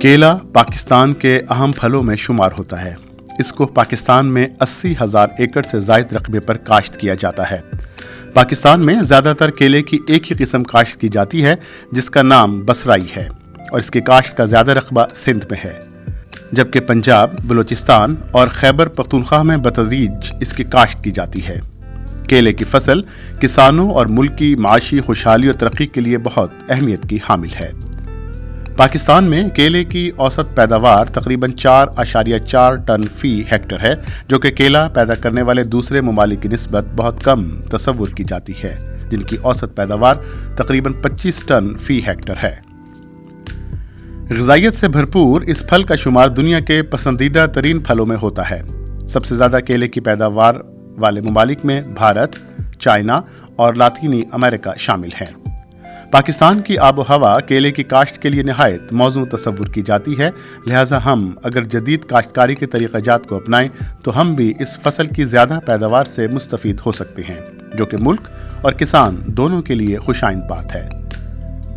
کیلا پاکستان کے اہم پھلوں میں شمار ہوتا ہے۔ اس کو پاکستان میں 80,000 ایکڑ سے زائد رقبے پر کاشت کیا جاتا ہے۔ پاکستان میں زیادہ تر کیلے کی ایک ہی قسم کاشت کی جاتی ہے جس کا نام بسرائی ہے، اور اس کی کاشت کا زیادہ رقبہ سندھ میں ہے، جبکہ پنجاب، بلوچستان اور خیبر پختونخوا میں بتدریج اس کی کاشت کی جاتی ہے۔ کیلے کی فصل کسانوں اور ملک کی معاشی خوشحالی اور ترقی کے لیے بہت اہمیت کی حامل ہے۔ پاکستان میں کیلے کی اوسط پیداوار تقریباً 4.4 ٹن فی ہیکٹر ہے، جو کہ کیلا پیدا کرنے والے دوسرے ممالک کی نسبت بہت کم تصور کی جاتی ہے، جن کی اوسط پیداوار تقریباً 25 ٹن فی ہیکٹر ہے۔ غذائیت سے بھرپور اس پھل کا شمار دنیا کے پسندیدہ ترین پھلوں میں ہوتا ہے۔ سب سے زیادہ کیلے کی پیداوار والے ممالک میں بھارت، چائنا اور لاطینی امریکہ شامل ہیں۔ پاکستان کی آب و ہوا کیلے کی کاشت کے لیے نہایت موزوں تصور کی جاتی ہے، لہٰذا ہم اگر جدید کاشتکاری کے طریقہ جات کو اپنائیں تو ہم بھی اس فصل کی زیادہ پیداوار سے مستفید ہو سکتے ہیں، جو کہ ملک اور کسان دونوں کے لیے خوش آئند بات ہے۔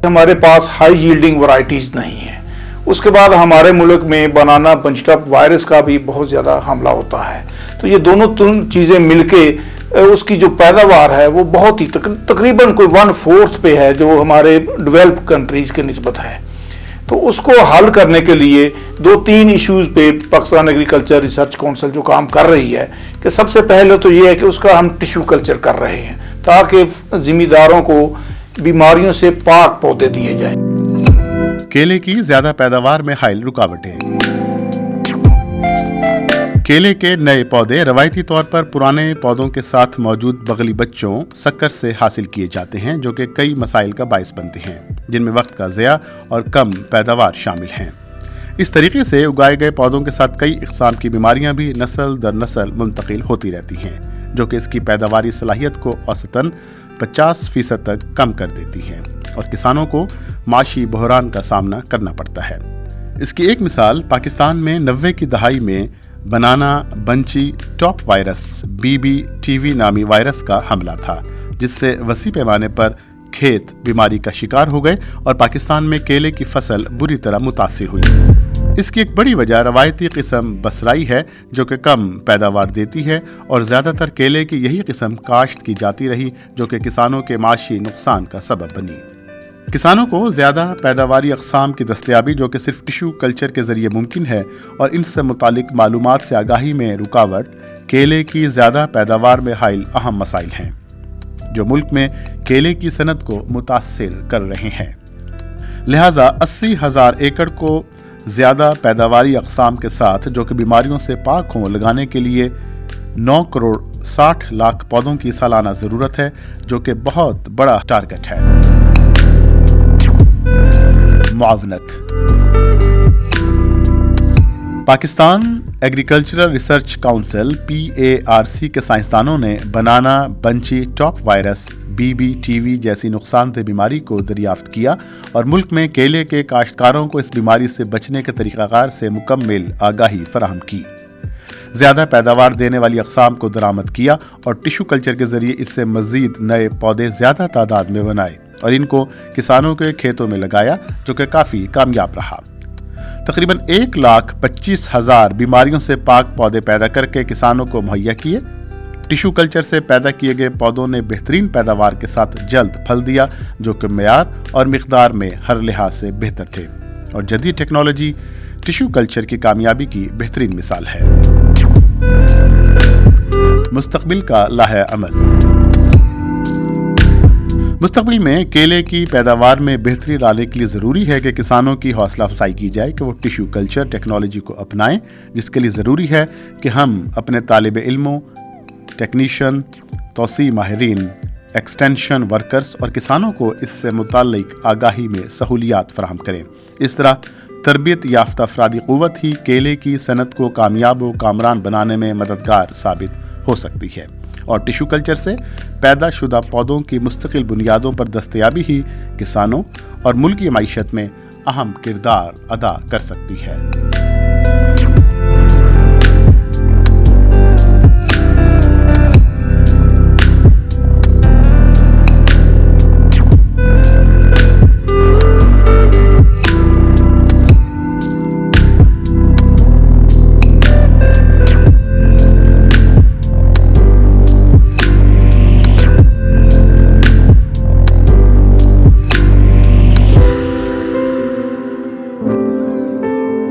ہمارے پاس ہائی ییلڈنگ ورائٹیز نہیں ہیں۔ اس کے بعد ہمارے ملک میں بنانا بنچ ٹاپ وائرس کا بھی بہت زیادہ حملہ ہوتا ہے، تو یہ دونوں چیزیں مل کے اس کی جو پیداوار ہے وہ بہت ہی تقریباً کوئی 1/4 پہ ہے جو ہمارے ڈیولپ کنٹریز کے نسبت ہے۔ تو اس کو حل کرنے کے لیے 2-3 ایشوز پہ پاکستان ایگریکلچر ریسرچ کونسل جو کام کر رہی ہے کہ سب سے پہلے تو یہ ہے کہ اس کا ہم ٹیشو کلچر کر رہے ہیں تاکہ زمینداروں کو بیماریوں سے پاک پودے دیے جائیں۔ کیلے کی زیادہ پیداوار میں حائل رکاوٹیں۔ کیلے کے نئے پودے روایتی طور پر پرانے پودوں کے ساتھ موجود بغلی بچوں سکر سے حاصل کیے جاتے ہیں، جو کہ کئی مسائل کا باعث بنتے ہیں، جن میں وقت کا ضیاع اور کم پیداوار شامل ہیں۔ اس طریقے سے اگائے گئے پودوں کے ساتھ کئی اقسام کی بیماریاں بھی نسل در نسل منتقل ہوتی رہتی ہیں، جو کہ اس کی پیداواری صلاحیت کو اوسطاً 50% تک کم کر دیتی ہیں اور کسانوں کو معاشی بحران کا سامنا کرنا پڑتا ہے۔ اس کی ایک مثال پاکستان میں 90 کی دہائی میں بنانا بنچی ٹاپ وائرس BBTV نامی وائرس کا حملہ تھا، جس سے وسیع پیمانے پر کھیت بیماری کا شکار ہو گئے اور پاکستان میں کیلے کی فصل بری طرح متاثر ہوئی۔ اس کی ایک بڑی وجہ روایتی قسم بسرائی ہے، جو کہ کم پیداوار دیتی ہے، اور زیادہ تر کیلے کی یہی قسم کاشت کی جاتی رہی، جو کہ کسانوں کے معاشی نقصان کا سبب بنی۔ کسانوں کو زیادہ پیداواری اقسام کی دستیابی، جو کہ صرف ٹیشو کلچر کے ذریعے ممکن ہے، اور ان سے متعلق معلومات سے آگاہی میں رکاوٹ، کیلے کی زیادہ پیداوار میں حائل اہم مسائل ہیں، جو ملک میں کیلے کی صنعت کو متاثر کر رہے ہیں۔ لہٰذا 80,000 ایکڑ کو زیادہ پیداواری اقسام کے ساتھ، جو کہ بیماریوں سے پاک ہوں، لگانے کے لیے 9 کروڑ 60 لاکھ پودوں کی سالانہ ضرورت ہے، جو کہ بہت بڑا ٹارگٹ ہے۔ معاونت۔ Pakistan agricultural research council PARC کے سائنسدانوں نے بنانا بنچی ٹاپ وائرس BBTV جیسی نقصان دہ بیماری کو دریافت کیا اور ملک میں کیلے کے کاشتکاروں کو اس بیماری سے بچنے کے طریقہ کار سے مکمل آگاہی فراہم کی، زیادہ پیداوار دینے والی اقسام کو درآمد کیا اور ٹیشو کلچر کے ذریعے اس سے مزید نئے پودے زیادہ تعداد میں بنائے اور ان کو کسانوں کے کھیتوں میں لگایا، جو کہ کافی کامیاب رہا۔ تقریباً 1,25,000 بیماریوں سے پاک پودے پیدا کر کے کسانوں کو مہیا کیے۔ ٹیشو کلچر سے پیدا کیے گئے پودوں نے بہترین پیداوار کے ساتھ جلد پھل دیا، جو کہ معیار اور مقدار میں ہر لحاظ سے بہتر تھے، اور جدید ٹیکنالوجی ٹیشو کلچر کی کامیابی کی بہترین مثال ہے۔ مستقبل کا لائحہ عمل۔ مستقبل میں کیلے کی پیداوار میں بہتری لانے کے لیے ضروری ہے کہ کسانوں کی حوصلہ افزائی کی جائے کہ وہ ٹیشو کلچر ٹیکنالوجی کو اپنائیں، جس کے لیے ضروری ہے کہ ہم اپنے طالب علموں، ٹیکنیشین، توسیع ماہرین، ایکسٹینشن ورکرز اور کسانوں کو اس سے متعلق آگاہی میں سہولیات فراہم کریں۔ اس طرح تربیت یافتہ افرادی قوت ہی کیلے کی صنعت کو کامیاب و کامران بنانے میں مددگار ثابت ہو سکتی ہے، اور ٹیشو کلچر سے پیدا شدہ پودوں کی مستقل بنیادوں پر دستیابی ہی کسانوں اور ملکی معیشت میں اہم کردار ادا کر سکتی ہے۔